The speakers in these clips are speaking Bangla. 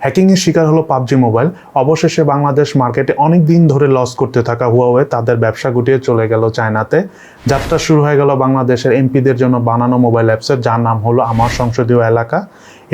হ্যাকিংয়ের শিকার হলো পাবজি মোবাইল। অবশেষে বাংলাদেশ মার্কেটে অনেক দিন ধরে লস করতে থাকা হুয়াওয়ে তাদের ব্যবসা গুটিয়ে চলে গেল চায়নাতে। যাত্রা শুরু হয়ে গেল বাংলাদেশের এমপিদের জন্য বানানো মোবাইল অ্যাপসের, যার নাম হলো আমার সংসদীয় এলাকা।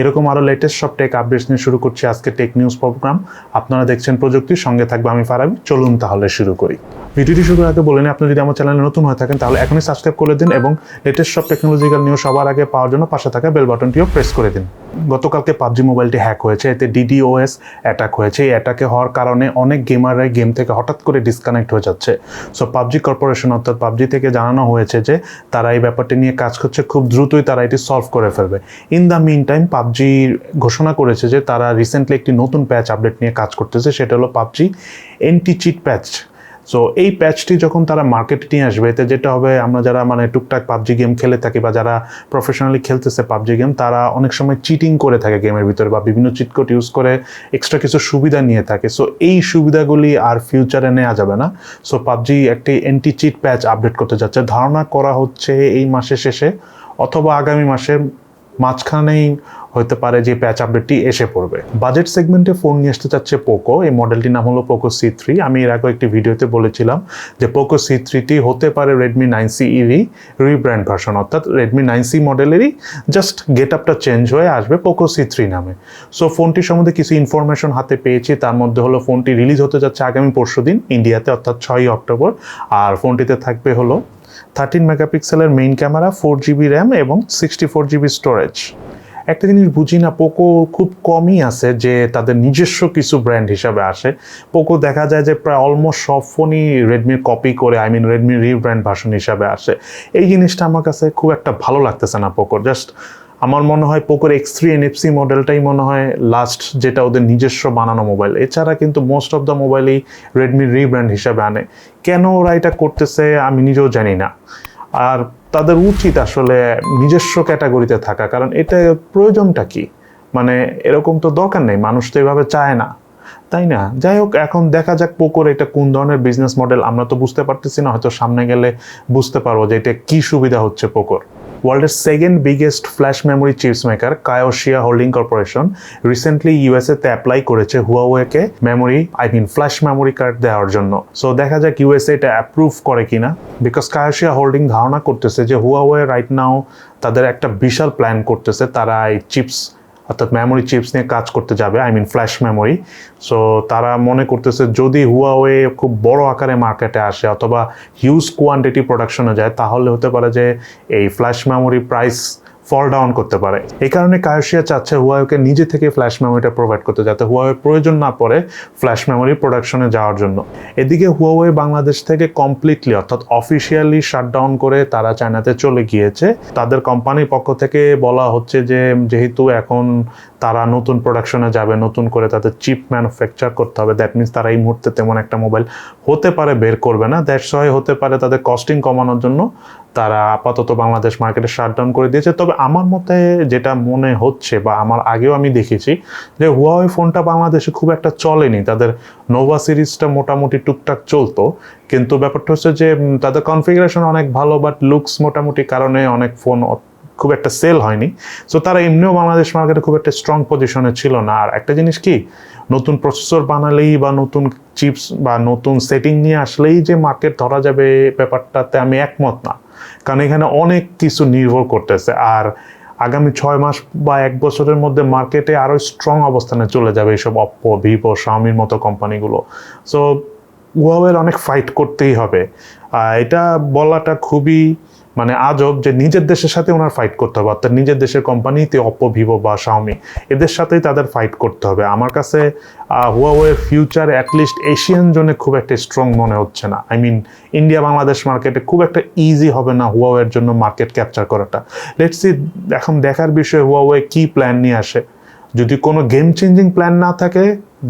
এরকম আরও লেটেস্ট সব টেক আপডেটস নিয়ে শুরু করছি আজকে টেক নিউজ প্রোগ্রাম। আপনারা দেখছেন প্রযুক্তির সঙ্গে থাকবে আমি ফারাবি। চলুন তাহলে শুরু করি। ভিডিওটি শুরু আগে বলে নিই, আপনি যদি আমার চ্যানেলে নতুন হয়ে থাকেন তাহলে এখনই সাবস্ক্রাইব করে দিন এবং লেটেস্ট সব টেকনোলজিক্যাল নিউজ সবার আগে পাওয়ার জন্য পাশে থাকা বেল বাটনটিও প্রেস করে দিন। গতকালকে পাবজি মোবাইলটি হ্যাক হয়েছে, এতে DDoS অ্যাটাক হয়েছে। এই অ্যাটাকে হওয়ার কারণে অনেক গেমাররাই গেম থেকে হঠাৎ করে ডিসকানেক্ট হয়ে যাচ্ছে। সো পাবজি কর্পোরেশন অর্থাৎ পাবজি থেকে জানানো হয়েছে যে তারা এই ব্যাপারটি নিয়ে কাজ করছে, খুব দ্রুতই তারা এটি সলভ করে ফেলবে। In the mean time PUBG ঘোষণা করেছে যে তারা রিসেন্টলি একটি নতুন প্যাচ আপডেট নিয়ে কাজ করতেছে, সেটা হলো পাবজি এন্টি চিট প্যাচ। সো এই প্যাচটি যখন তারা মার্কেটে নিয়ে আসবে, এতে যেটা হবে, আমরা যারা টুকটাক পাবজি গেম খেলে থাকি বা যারা প্রফেশনালি খেলতেছে পাবজি গেম, তারা অনেক সময় চিটিং করে থাকে গেমের ভিতরে বা বিভিন্ন চিট কোড ইউজ করে এক্সট্রা কিছু সুবিধা নিয়ে থাকে। সো এই সুবিধাগুলি আর ফিউচারে নেওয়া যাবে না। সো পাবজি একটি এন্টি চিট প্যাচ আপডেট করতে যাচ্ছে। ধারণা করা হচ্ছে এই মাসের শেষে অথবা আগামী মাসের মাঝখানেই হতে পারে যে প্যাচ আপডেটটি এসে পড়বে। বাজেট সেগমেন্টে ফোন নিয়ে আসতে চাচ্ছে পোকো। এই মডেলটির নাম হলো POCO C3। আমি এর আগে একটি ভিডিওতে বলেছিলাম যে POCO C3টি হতে পারে Redmi 9C এরই রিব্র্যান্ড ভার্সন, অর্থাৎ Redmi 9C মডেলেরই জাস্ট গেট আপটা চেঞ্জ হয়ে আসবে POCO C3 নামে। সো ফোনটির সম্বন্ধে কিছু ইনফরমেশন হাতে পেয়েছি। তার মধ্যে হলো ফোনটি রিলিজ হতে যাচ্ছে আগামী পরশুদিন ইন্ডিয়াতে, অর্থাৎ 6ই অক্টোবর। আর ফোনটিতে থাকবে হলো 13 মেগাপিক্সেলের মেইন ক্যামেরা, 4GB র্যাম এবং 64GB স্টোরেজ। একটা জিনিস বুঝি না, পোকো খুব কমই আছে যে তাদের নিজস্ব কিছু ব্র্যান্ড হিসাবে আসে। পোকো দেখা যায় যে প্রায় অলমোস্ট সব ফোনই রেডমির কপি করে, রেডমির রিব্র্যান্ড ভার্সন হিসাবে আসে। এই জিনিসটা আমার কাছে খুব একটা ভালো লাগতেছে না পোকোর। জাস্ট আমার মনে হয় পোকোর X3 NFC মডেলটাই মনে হয় লাস্ট যেটা ওদের নিজস্ব বানানো মোবাইল। এছাড়া কিন্তু মোস্ট অফ দ্য মোবাইলই রেডমির রিব্র্যান্ড হিসাবে আনে। কেন ওরা এটা করতেছে আমি নিজেও জানি না। আর তাদের উচিত আসলে নিজস্ব ক্যাটাগরিতে থাকা, কারণ এটা প্রয়োজনটা কি? এরকম তো দরকার নেই, মানুষ তো এভাবে চায় না, তাই না? যাই হোক, এখন দেখা যাক পোকোর এটা কোন ধরনের বিজনেস মডেল। আমরা তো বুঝতে পারতেছি না, হয়তো সামনে গেলে বুঝতে পারবো যে এটা কি সুবিধা হচ্ছে পোকোর। ওয়ার্ল্ডের second biggest flash memory chips maker Kioxia holding corporation recently ইউএসএতে অ্যাপ্লাই করেছে হুয়াওয়েকে ফ্ল্যাশ মেমোরি কার্ড দেওয়ার জন্য। সো দেখা যাক ইউএসএ এটা অ্যাপ্রুভ করে কিনা, বিকজ Kioxia হোল্ডিং ধারণা করতেছে যে হুয়াওয়ে রাইট নাও তাদের একটা বিশাল প্ল্যান করতেছে। তারা এই চিপস অর্থাৎ মেমোরি চিপস নিয়ে কাজ করতে যাবে, ফ্ল্যাশ মেমোরি। সো তারা মনে করতেছে যদি হুয়াওয়ে খুব বড় আকারে মার্কেটে আসে অথবা হিউজ কোয়ান্টিটি প্রোডাকশনে যায়, তাহলে হতে পারে যে এই flash memory price fall down করতে পারে। এই কারণে Kioxia চাচ্ছে হুয়াওয়েকে নিজে থেকে ফ্ল্যাশ মেমোরিটা প্রোভাইড করতে, যাতে হুয়াওয়ে প্রয়োজন না পড়ে ফ্ল্যাশ মেমোরি প্রোডাকশনে যাওয়ার জন্য। এদিকে হুয়াওয়ে বাংলাদেশ থেকে কমপ্লিটলি অর্থাৎ অফিসিয়ালি শাটডাউন করে তারা চায়নাতে চলে গিয়েছে। তাদের কোম্পানির পক্ষ থেকে বলা হচ্ছে যে যেহেতু এখন তারা নতুন প্রোডাকশনে যাবে, নতুন করে তাদের চিপ ম্যানুফ্যাকচার করতে হবে, দ্যাট মিনস তারা এই মুহূর্তে তেমন একটা মোবাইল হতে পারে বের করবে না। দ্যাটস ওয়াই হতে পারে তাদের কস্টিং কমানোর জন্য তারা আপাতত বাংলাদেশ মার্কেটে শাটডাউন করে দিয়েছে। তবে আমার মতে যেটা মনে হচ্ছে বা আমার আগেও আমি দেখেছি যে হুয়াওয়ে ফোনটা বাংলাদেশে খুব একটা চলেনি। তাদের নোভা সিরিজটা মোটামুটি টুকটাক চলতো, কিন্তু ব্যাপারটা হচ্ছে যে তাদের কনফিগারেশন অনেক ভালো, বাট লুকস মোটামুটি কারণে অনেক ফোন খুব একটা সেল হয়নি। সো তারা এমনিও বাংলাদেশ মার্কেটে খুব একটা স্ট্রং পজিশনে ছিল না। আর একটা জিনিস কি, নতুন প্রসেসর বানালেই বা নতুন চিপস বা নতুন সেটিং নিয়ে আসলেই যে মার্কেট ধরা যাবে, ব্যাপারটাতে আমি একমত না। কারণ এখানে অনেক কিছু নির্ভর করতেছে। আর আগামী 6 মাস বা 1 বছরের মধ্যে মার্কেটে আরও স্ট্রং অবস্থানে চলে যাবে এইসব অপ্পো, ভিভো, শাওমির মতো কোম্পানিগুলো। সো হুয়াওয়ের অনেক ফাইট করতেই হবে। এটা বলাটা খুবই আজব যে নিজের দেশের সাথে ওনার ফাইট করতে হবে, অর্থাৎ নিজের দেশের কোম্পানিতে অপ্পো, ভিভো বা শাওমি এদের সাথেই তাদের ফাইট করতে হবে। আমার কাছে হুয়াওয়ের ফিউচার অ্যাটলিস্ট এশিয়ান জোনে খুব একটা স্ট্রং মনে হচ্ছে না। ইন্ডিয়া বাংলাদেশ মার্কেটে খুব একটা ইজি হবে না হুয়াওয়ের জন্য মার্কেট ক্যাপচার করাটা। লেটস সি, এখন দেখার বিষয় হুয়াওয়ে কি প্ল্যান নিয়ে আসে। যদি কোনো গেম চেঞ্জিং প্ল্যান না থাকে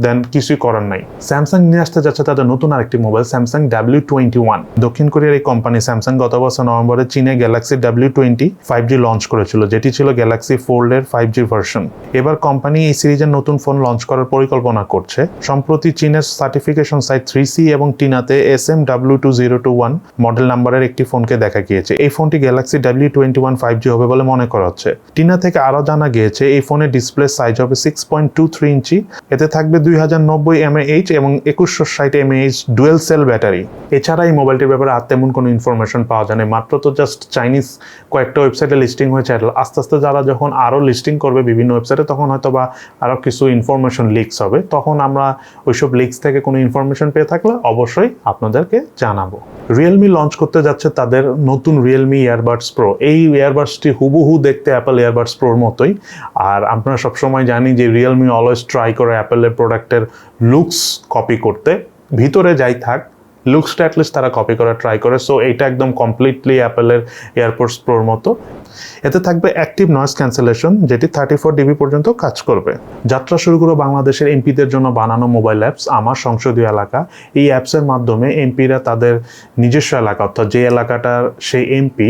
দেন কিছুই করার নাই। স্যামসাং নিয়ে আসতে যাচ্ছে তাদের নতুন আরেকটি মোবাইল স্যামসাং W21। দক্ষিণ কোরিয়ার এই কোম্পানি স্যামসাং গত বছর নভেম্বরে চীনে গ্যালাক্সি W20 5G লঞ্চ করেছিল, যেটি ছিল গ্যালাক্সি ফোল্ড এর 5G ভার্সন। এবার কোম্পানি এই সিরিজের নতুন ফোন লঞ্চ করার পরিকল্পনা করছে। সম্প্রতি চীনের সার্টিফিকেশন সাইট 3C এবং টিনাতে SM-W2021 মডেল নাম্বারের একটি ফোনকে দেখা গিয়েছে। এই ফোনটি গ্যালাক্সি W21 5G হবে বলে মনে করা হচ্ছে। টিনা থেকে আরও জানা গিয়েছে এই ফোনের ডিসপ্লে সাইজ হবে 6.23 ইঞ্চি। এতে থাকবে 2090 mAh এবং 2160 mAh ডুয়েল সেল ব্যাটারি। এছাড়া এই মোবাইলটির ব্যাপারে আর তেমন কোনো ইনফরমেশন পাওয়া যায়নি, মাত্র তো জাস্ট চাইনিজ কয়েকটা ওয়েবসাইটে লিস্টিং হয়েছে। আস্তে আস্তে যারা যখন আরও লিস্টিং করবে বিভিন্ন ওয়েবসাইটে তখন হয়তো বা আরও কিছু ইনফরমেশন লিকস হবে, তখন আমরা ওইসব লিকস থেকে কোনো ইনফরমেশন পেয়ে থাকলে অবশ্যই আপনাদেরকে জানাবো। রিয়েলমি লঞ্চ করতে যাচ্ছে তাদের নতুন রিয়েলমি ইয়ারবাডস প্রো। এই ইয়ারবাডসটি হুবহু দেখতে অ্যাপল ইয়ারবাডস প্রোর মতোই। আর আপনারা সবসময় জানি যে রিয়েলমি অলওয়েজ ট্রাই করে অ্যাপেলের প্রোডাক্টের লুকস কপি করতে, ভিতরে যাই থাক লুকসটা অ্যাটলিস্ট তারা কপি করা ট্রাই করে। সো এইটা একদম কমপ্লিটলি অ্যাপেলের এয়ারপোর্টস প্রোর মতো। এতে থাকবে অ্যাক্টিভ নয়েজ ক্যান্সেলেশন, যেটি 34 dB পর্যন্ত কাজ করবে। যাত্রা শুরু করো বাংলাদেশের এমপিদের জন্য বানানো মোবাইল অ্যাপস আমার সংসদীয় এলাকা। এই অ্যাপসের মাধ্যমে এমপিরা তাদের নিজস্ব এলাকা, অর্থাৎ যে এলাকাটার সেই এমপি,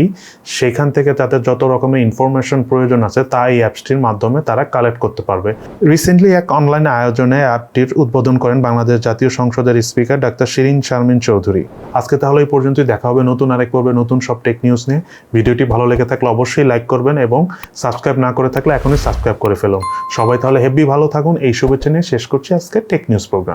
সেখান থেকে তাদের যত রকমের ইনফরমেশন প্রয়োজন আছে তা এই অ্যাপসটির মাধ্যমে তারা কালেক্ট করতে পারবে। রিসেন্টলি এক অনলাইন আয়োজনে অ্যাপটির উদ্বোধন করেন বাংলাদেশ জাতীয় সংসদের স্পিকার ডাক্তার শিরিন শারমিন চৌধুরী। আজকে তাহলে এই পর্যন্তই, দেখা হবে নতুন আরেক পর্বে নতুন সব টেক নিউজ নিয়ে। ভিডিওটি ভালো লেগে থাকলে অবশ্যই লাইক করবেন এবং সাবস্ক্রাইব না করে থাকলে এখনই সাবস্ক্রাইব করে ফেলুন। সবাই তাহলে হেভি ভালো থাকুন, এই শুভেচ্ছা নিয়ে শেষ করছি আজকে টেক নিউজ প্রোগ্রাম।